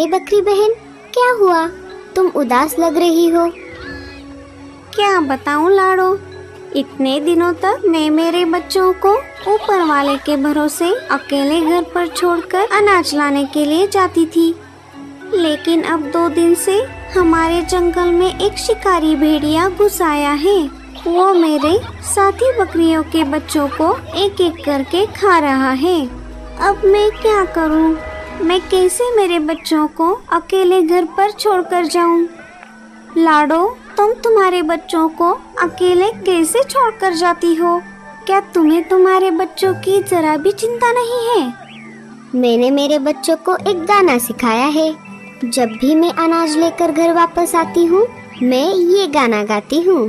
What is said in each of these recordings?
बकरी बहन, क्या हुआ? तुम उदास लग रही हो। क्या बताऊं लाडो, इतने दिनों तक मैं मेरे बच्चों को ऊपर वाले के भरोसे अकेले घर पर छोड़कर अनाज लाने के लिए जाती थी। लेकिन अब 2 दिन से हमारे जंगल में एक शिकारी भेड़िया घुस आया है। वो मेरे साथी बकरियों के बच्चों को एक एक करके खा रहा है। अब मैं क्या करूं? मैं कैसे मेरे बच्चों को अकेले घर पर छोड़कर जाऊं? लाडो, तुम तुम्हारे बच्चों को अकेले कैसे छोड़कर जाती हो? क्या तुम्हें तुम्हारे बच्चों की जरा भी चिंता नहीं है? मैंने मेरे बच्चों को एक गाना सिखाया है। जब भी मैं अनाज लेकर घर वापस आती हूँ, मैं ये गाना गाती हूँ।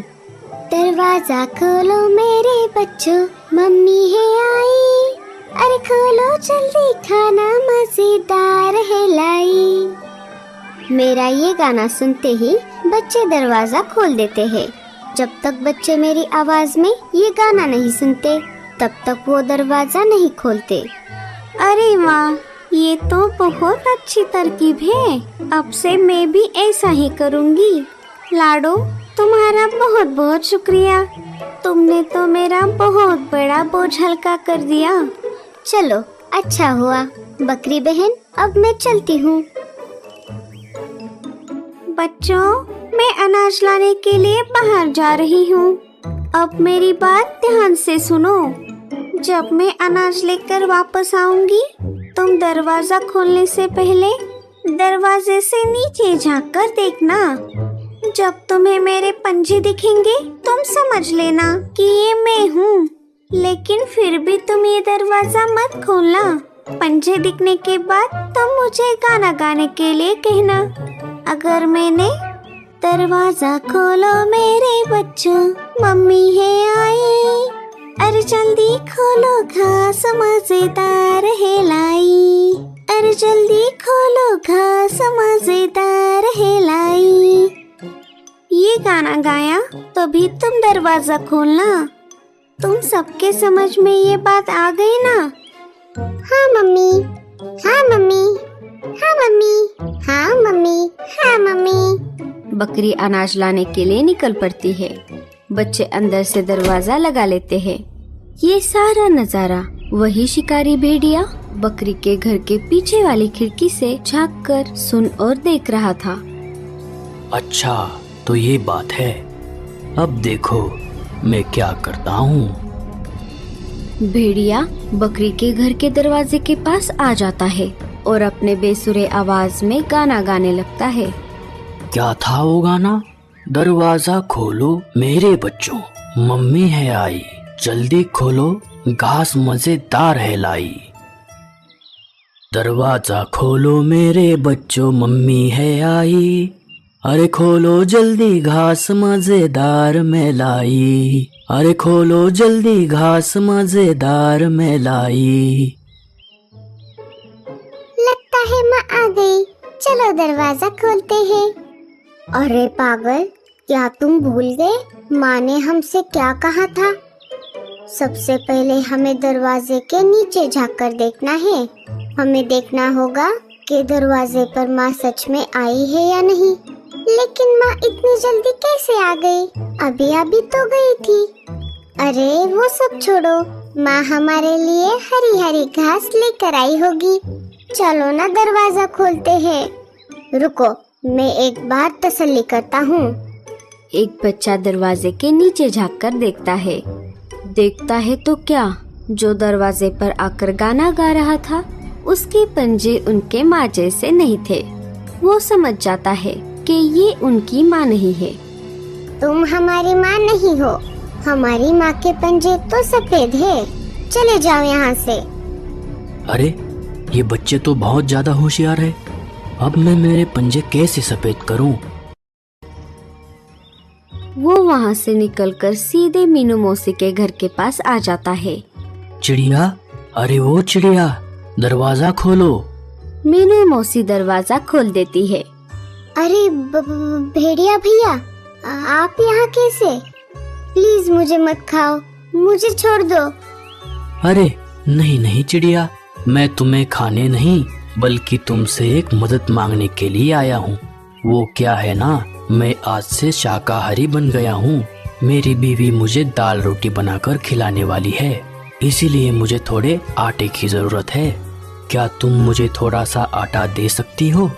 दरवाजा खोलो मेरे बच्चों, मम्मी है आई। अरे खोलो जल्दी, खाना मजेदार है लाई। मेरा ये गाना सुनते ही बच्चे दरवाजा खोल देते हैं। जब तक बच्चे मेरी आवाज में ये गाना नहीं सुनते, तब तक वो दरवाजा नहीं खोलते। अरे वाह, ये तो बहुत अच्छी तरकीब है। अब से मैं भी ऐसा ही करूँगी। लाडो, तुम्हारा बहुत बहुत शुक्रिया। तुमने तो मेरा बहुत बड़ा बोझ हल्का कर दिया। चलो, अच्छा हुआ। बकरी बहन, अब मैं चलती हूँ। बच्चों, मैं अनाज लाने के लिए बाहर जा रही हूँ। अब मेरी बात ध्यान से सुनो। जब मैं अनाज लेकर वापस आऊंगी, तुम दरवाजा खोलने से पहले दरवाजे से नीचे झांक कर देखना। जब तुम्हें मेरे पंजे दिखेंगे, तुम समझ लेना कि ये मैं हूँ। लेकिन फिर भी तुम ये दरवाजा मत खोलना। पंजे दिखने के बाद तुम मुझे गाना गाने के लिए कहना। अगर मैंने दरवाजा खोलो मेरे बच्चों, मम्मी है आई। अरे जल्दी खोलो, घास मजेदार है लाई। अरे जल्दी खोलो, घास मजेदार है लाई। ये गाना गाया तभी तुम दरवाजा खोलना। तुम सबके समझ में ये बात आ गई ना? हाँ मम्मी, हाँ मम्मी, हाँ मम्मी, हाँ मम्मी, हाँ मम्मी। बकरी अनाज लाने के लिए निकल पड़ती है। बच्चे अंदर से दरवाजा लगा लेते हैं। ये सारा नजारा वही शिकारी भेड़िया बकरी के घर के पीछे वाली खिड़की से झांक कर सुन और देख रहा था। अच्छा, तो ये बात है। अब देखो मैं क्या करता हूँ। भेड़िया बकरी के घर के दरवाजे के पास आ जाता है और अपने बेसुरे आवाज में गाना गाने लगता है। क्या था वो गाना? दरवाजा खोलो मेरे बच्चों, मम्मी है आई। जल्दी खोलो, घास मजेदार है लाई। दरवाजा खोलो मेरे बच्चों, मम्मी है आई। अरे खोलो जल्दी, घास मजेदार में लाई। अरे खोलो जल्दी, घास मजेदार में लाई। लगता है माँ आ गई। चलो दरवाजा खोलते हैं। अरे पागल, क्या तुम भूल गए माँ ने हमसे क्या कहा था? सबसे पहले हमें दरवाजे के नीचे झांक कर देखना है। हमें देखना होगा कि दरवाजे पर माँ सच में आई है या नहीं। लेकिन माँ इतनी जल्दी कैसे आ गई? अभी अभी तो गई थी। अरे वो सब छोड़ो, माँ हमारे लिए हरी हरी घास लेकर आई होगी। चलो ना दरवाजा खोलते हैं। रुको, मैं एक बार तसल्ली करता हूँ। एक बच्चा दरवाजे के नीचे झांक कर देखता है। देखता है तो क्या, जो दरवाजे पर आकर गाना गा रहा था, उसके पंजे उनके माँ जैसे नहीं थे। वो समझ जाता है कि ये उनकी माँ नहीं है। तुम हमारी माँ नहीं हो। हमारी माँ के पंजे तो सफेद है। चले जाओ यहाँ से। अरे ये बच्चे तो बहुत ज्यादा होशियार है। अब मैं मेरे पंजे कैसे सफेद करूं? वो वहाँ से निकलकर सीधे मीनू मौसी के घर के पास आ जाता है। चिड़िया, अरे वो चिड़िया, दरवाजा खोलो। मीनू मौसी दरवाजा खोल देती है। अरे भेड़िया भैया, आप यहाँ कैसे? प्लीज मुझे मत खाओ, मुझे छोड़ दो। अरे नहीं नहीं चिड़िया, मैं तुम्हें खाने नहीं बल्कि तुमसे एक मदद मांगने के लिए आया हूँ। वो क्या है ना, मैं आज से शाकाहारी बन गया हूँ। मेरी बीवी मुझे दाल रोटी बनाकर खिलाने वाली है, इसीलिए मुझे थोड़े आटे की जरूरत है। क्या तुम मुझे थोड़ा सा आटा दे सकती हो?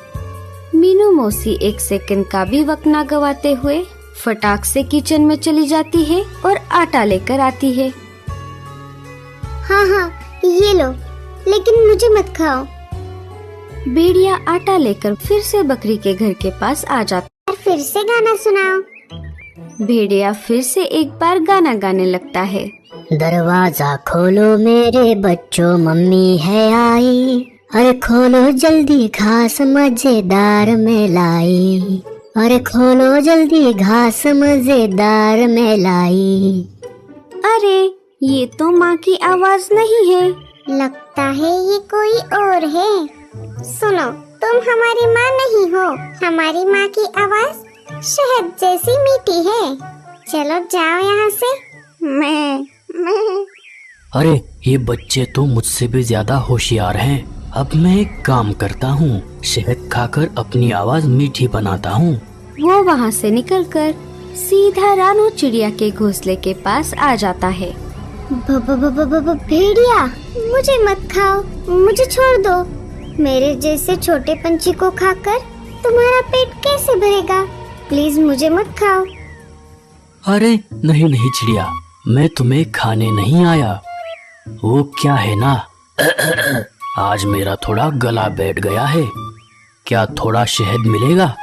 मीनू मौसी 1 सेकंड का भी वक्त ना गवाते हुए फटाक से किचन में चली जाती है और आटा लेकर आती है। हाँ हाँ, ये लो, लेकिन मुझे मत खाओ। भेड़िया आटा लेकर फिर से बकरी के घर के पास आ जाता। और फिर से गाना सुनाओ। भेड़िया फिर से एक बार गाना गाने लगता है। दरवाजा खोलो मेरे बच्चों, मम्मी है आई। अरे खोलो जल्दी, घास मजेदार में लाई। अरे खोलो जल्दी, घास मजेदार में लाई। अरे ये तो माँ की आवाज नहीं है। लगता है ये कोई और है। सुनो, तुम हमारी माँ नहीं हो। हमारी माँ की आवाज शहद जैसी मीठी है। चलो जाओ यहाँ से। मैं अरे ये बच्चे तो मुझसे भी ज्यादा होशियार हैं। अब मैं एक काम करता हूँ, शहद खाकर अपनी आवाज मीठी बनाता हूँ। वो वहाँ से निकलकर सीधा रानू चिड़िया के घोंसले के पास आ जाता है। भेड़िया, मुझे मत खाओ, मुझे छोड़ दो। मेरे जैसे छोटे पंछी को खाकर तुम्हारा पेट कैसे भरेगा? प्लीज मुझे मत खाओ। अरे नहीं नहीं चिड़िया, मैं तुम्हें खाने नहीं आया। वो क्या है ना, आज मेरा थोड़ा गला बैठ गया है। क्या थोड़ा शहद मिलेगा?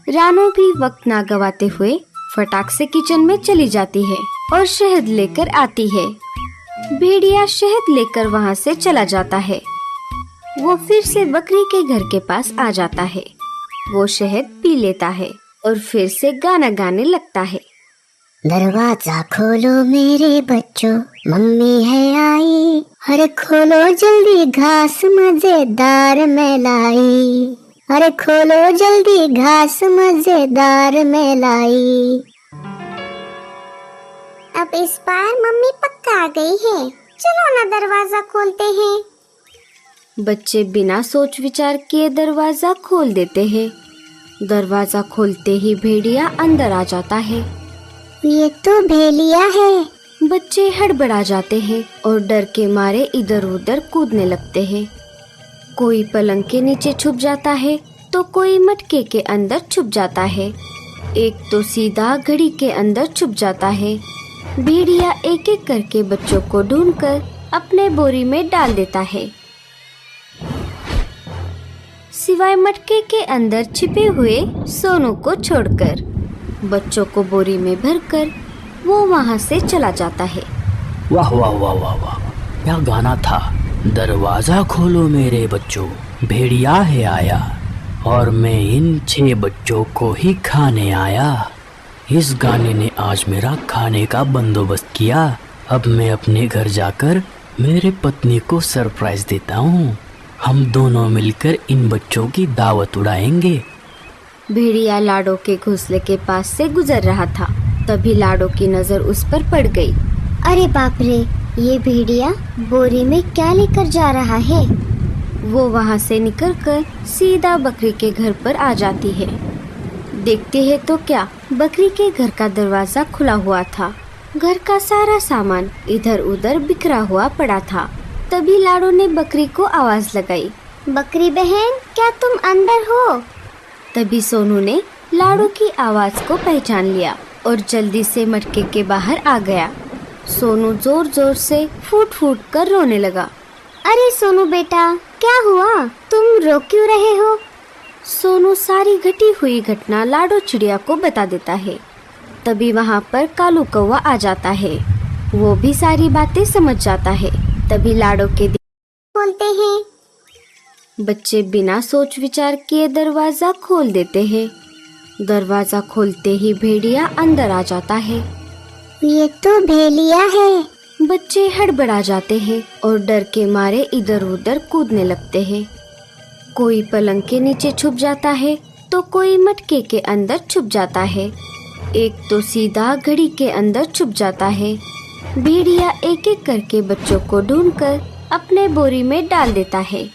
रानू भी वक्त ना गवाते हुए फटाक से किचन में चली जाती है और शहद लेकर आती है। भेड़िया शहद लेकर वहाँ से चला जाता है। वो फिर से बकरी के घर के पास आ जाता है। वो शहद पी लेता है और फिर से गाना गाने लगता है। दरवाजा खोलो मेरे बच्चों, मम्मी है आई। अरे खोलो जल्दी, घास मजेदार में लाई। अरे खोलो जल्दी, घास मजेदार में लाई। अब इस बार मम्मी पक्का आ गई है। चलो ना दरवाजा खोलते हैं। बच्चे बिना सोच विचार किए दरवाजा खोल देते हैं। दरवाजा खोलते ही भेड़िया अंदर आ जाता है। ये तो भेड़िया है। बच्चे हड़बड़ा जाते हैं और डर के मारे इधर उधर कूदने लगते हैं। कोई पलंग के नीचे छुप जाता है तो कोई मटके के अंदर छुप जाता है। एक तो सीधा घड़ी के अंदर छुप जाता है। भेड़िया एक एक करके बच्चों को ढूंढकर अपने बोरी में डाल देता है, सिवाय मटके के अंदर छिपे हुए सोनू को छोड़कर। बच्चों को बोरी में भरकर वो वहाँ से चला जाता है। वाह वाह वाह वाह वाह, क्या गाना था। दरवाजा खोलो मेरे बच्चों, भेड़िया है आया और मैं इन 6 बच्चों को ही खाने आया। इस गाने ने आज मेरा खाने का बंदोबस्त किया। अब मैं अपने घर जाकर मेरे पत्नी को सरप्राइज देता हूँ। हम दोनों मिलकर इन बच्चों की दावत उड़ाएंगे। भेड़िया लाडो के घोंसले के पास से गुजर रहा था, तभी लाडो की नजर उस पर पड़ गई। अरे बाप रे, ये भेड़िया बोरी में क्या लेकर जा रहा है? वो वहाँ से निकलकर सीधा बकरी के घर पर आ जाती है। देखते हैं तो क्या, बकरी के घर का दरवाजा खुला हुआ था। घर का सारा सामान इधर उधर बिखरा हुआ पड़ा था। तभी लाडो ने बकरी को आवाज लगाई। बकरी बहन, क्या तुम अंदर हो? तभी सोनू ने लाडो की आवाज को पहचान लिया और जल्दी से मटके के बाहर आ गया। सोनू जोर जोर से फूट फूट कर रोने लगा। अरे सोनू बेटा, क्या हुआ? तुम रो क्यों रहे हो? सोनू सारी घटी हुई घटना लाडो चिड़िया को बता देता है। तभी वहाँ पर कालू कौवा आ जाता है। वो भी सारी बातें समझ जाता है। तभी लाडो के बोलते हैं। बच्चे बिना सोच विचार किए दरवाजा खोल देते हैं। दरवाजा खोलते ही भेड़िया अंदर आ जाता है। ये तो भेड़िया है। बच्चे हड़बड़ा जाते हैं और डर के मारे इधर उधर कूदने लगते हैं। कोई पलंग के नीचे छुप जाता है तो कोई मटके के अंदर छुप जाता है। एक तो सीधा घड़ी के अंदर छुप जाता है। भेड़िया एक एक करके बच्चों को ढूंढकर अपने बोरी में डाल देता है।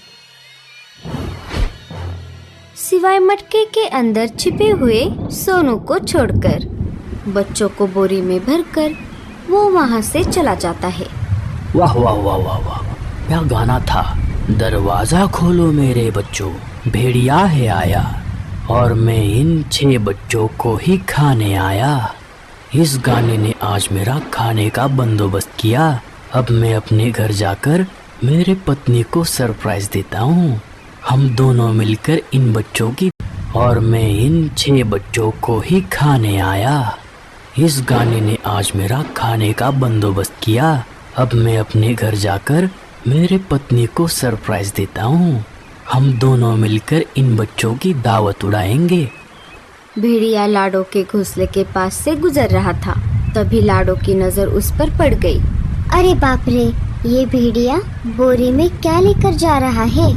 सिवाय मटके के अंदर छिपे हुए सोनू को छोड़कर। बच्चों को बोरी में भरकर वो वहाँ से चला जाता है। वाह वाह वाह वाह वाह, क्या गाना था। दरवाजा खोलो मेरे बच्चों, भेड़िया है आया, और मैं इन 6 बच्चों को ही खाने आया। इस गाने ने आज मेरा खाने का बंदोबस्त किया। अब मैं अपने घर जाकर मेरे पत्नी को सरप्राइज देता हूँ। हम दोनों मिलकर इन बच्चों की, और मैं इन 6 बच्चों को ही खाने आया। इस गाने ने आज मेरा खाने का बंदोबस्त किया। अब मैं अपने घर जाकर मेरे पत्नी को सरप्राइज देता हूँ। हम दोनों मिलकर इन बच्चों की दावत उड़ाएंगे। भेड़िया लाडो के घोंसले के पास से गुजर रहा था। तभी लाडो की नजर उस पर पड़ गई। अरे बाप रे, ये भेड़िया बोरी में क्या लेकर जा रहा है?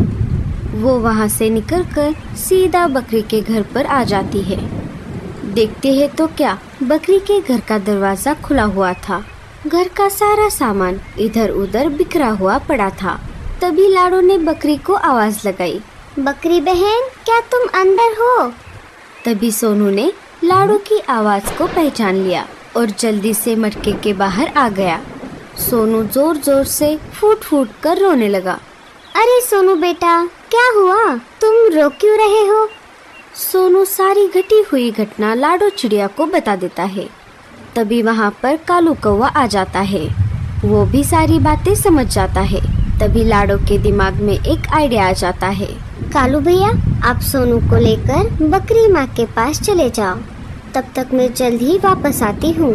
वो वहाँ से निकलकर सीधा बकरी के घर पर आ जाती है। देखते हैं तो क्या, बकरी के घर का दरवाजा खुला हुआ था। घर का सारा सामान इधर उधर बिखरा हुआ पड़ा था। तभी लाडो ने बकरी को आवाज लगाई। बकरी बहन, क्या तुम अंदर हो? तभी सोनू ने लाडो की आवाज को पहचान लिया और जल्दी से मटके के बाहर आ गया। सोनू जोर जोर से फूट फूट कर रोने लगा। अरे सोनू बेटा, क्या हुआ? तुम रो क्यों रहे हो? सोनू सारी घटी हुई घटना लाडो चिड़िया को बता देता है। तभी वहाँ पर कालू कौवा आ जाता है। वो भी सारी बातें समझ जाता है। तभी लाडो के दिमाग में एक आइडिया आ जाता है। कालू भैया, आप सोनू को लेकर बकरी माँ के पास चले जाओ। तब तक मैं जल्द ही वापस आती हूँ।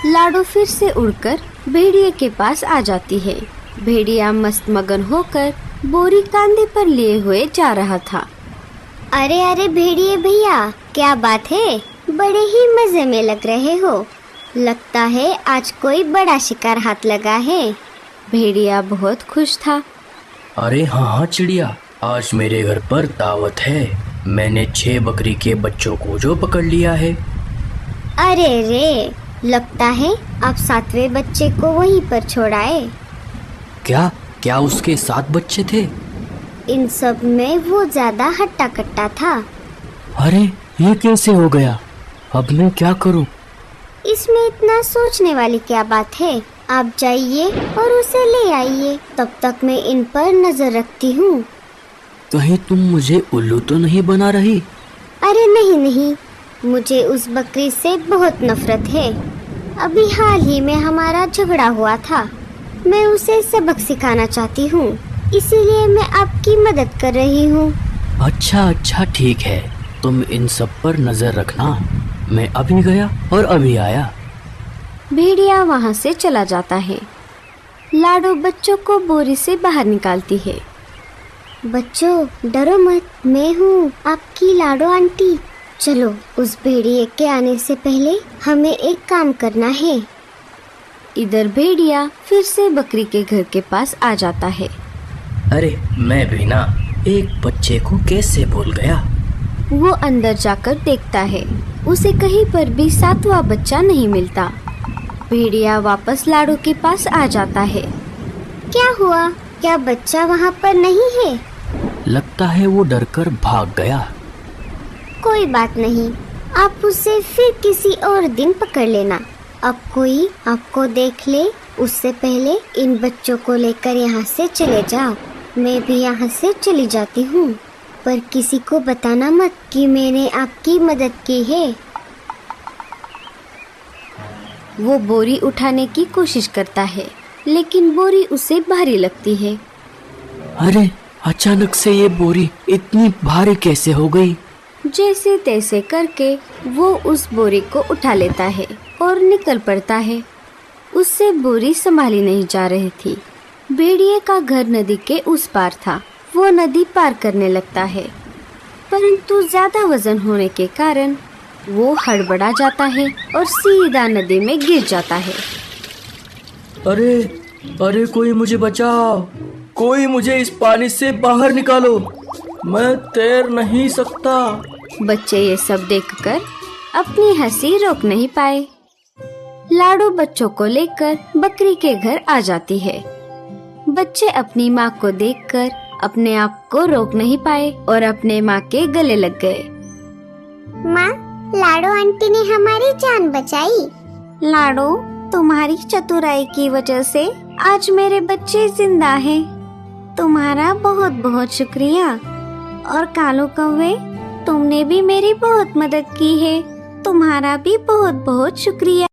लाडो फिर से उड़कर भेड़िए के पास आ जाती है। भेड़िया मस्त मगन होकर बोरी कांधे पर लिए हुए जा रहा था। अरे अरे भेड़िए भैया, क्या बात है? बड़े ही मजे में लग रहे हो। लगता है आज कोई बड़ा शिकार हाथ लगा है। भेड़िया बहुत खुश था। अरे हाँ हाँ चिड़िया, आज मेरे घर पर दावत है। मैंने 6 बकरी के बच्चों को जो पकड़ लिया है। अरे रे, लगता है आप 7वें बच्चे को वहीं पर छोड़ाए। क्या क्या उसके 7 बच्चे थे? इन सब में वो ज्यादा हट्टा कट्टा था। अरे ये कैसे हो गया? अब मैं क्या करूं? इसमें इतना सोचने वाली क्या बात है? आप जाइए और उसे ले आइए। तब तक मैं इन पर नजर रखती हूँ। कहीं तुम मुझे उल्लू तो नहीं बना रही? अरे नहीं नहीं, मुझे उस बकरी से बहुत नफरत है। अभी हाल ही में हमारा झगड़ा हुआ था। मैं उसे सबक सिखाना चाहती हूँ, इसीलिए मैं आपकी मदद कर रही हूँ। अच्छा अच्छा ठीक है, तुम इन सब पर नजर रखना। मैं अभी गया और अभी आया। भेड़िया वहाँ से चला जाता है। लाडो बच्चों को बोरी से बाहर निकालती है। बच्चों डरो मत, मैं हूँ आपकी लाडो आंटी। चलो, उस भेड़िए के आने से पहले हमें एक काम करना है। इधर भेड़िया फिर से बकरी के घर के पास आ जाता है। अरे मैं भी ना एक बच्चे को कैसे भूल गया। वो अंदर जाकर देखता है, उसे कहीं पर भी 7वां बच्चा नहीं मिलता। भेड़िया वापस लाडो के पास आ जाता है। क्या हुआ? क्या बच्चा वहाँ पर नहीं है? लगता है वो डरकर भाग गया। कोई बात नहीं, आप उसे फिर किसी और दिन पकड़ लेना। अब कोई आपको देख ले उससे पहले इन बच्चों को लेकर यहाँ से चले जाओ। मैं भी यहाँ से चली जाती हूँ, पर किसी को बताना मत कि मैंने आपकी मदद की है। वो बोरी उठाने की कोशिश करता है, लेकिन बोरी उसे भारी लगती है। अरे अचानक से ये बोरी इतनी भारी कैसे हो गई? जैसे तैसे करके वो उस बोरी को उठा लेता है और निकल पड़ता है। उससे बोरी संभाली नहीं जा रही थी। भेड़िए का घर नदी के उस पार था। वो नदी पार करने लगता है, परंतु ज्यादा वजन होने के कारण वो हड़बड़ा जाता है और सीधा नदी में गिर जाता है। अरे अरे कोई मुझे बचाओ, कोई मुझे इस पानी से बाहर निकालो, मैं तैर नहीं सकता। बच्चे ये सब देखकर अपनी हंसी रोक नहीं पाए। लाडो बच्चों को लेकर बकरी के घर आ जाती है। बच्चे अपनी माँ को देखकर अपने आप को रोक नहीं पाए और अपने माँ के गले लग गए। माँ, लाडो आंटी ने हमारी जान बचाई। लाडो, तुम्हारी चतुराई की वजह से आज मेरे बच्चे जिंदा हैं। तुम्हारा बहुत बहुत शुक्रिया। और कालू कौवे, तुमने भी मेरी बहुत मदद की है। तुम्हारा भी बहुत बहुत शुक्रिया।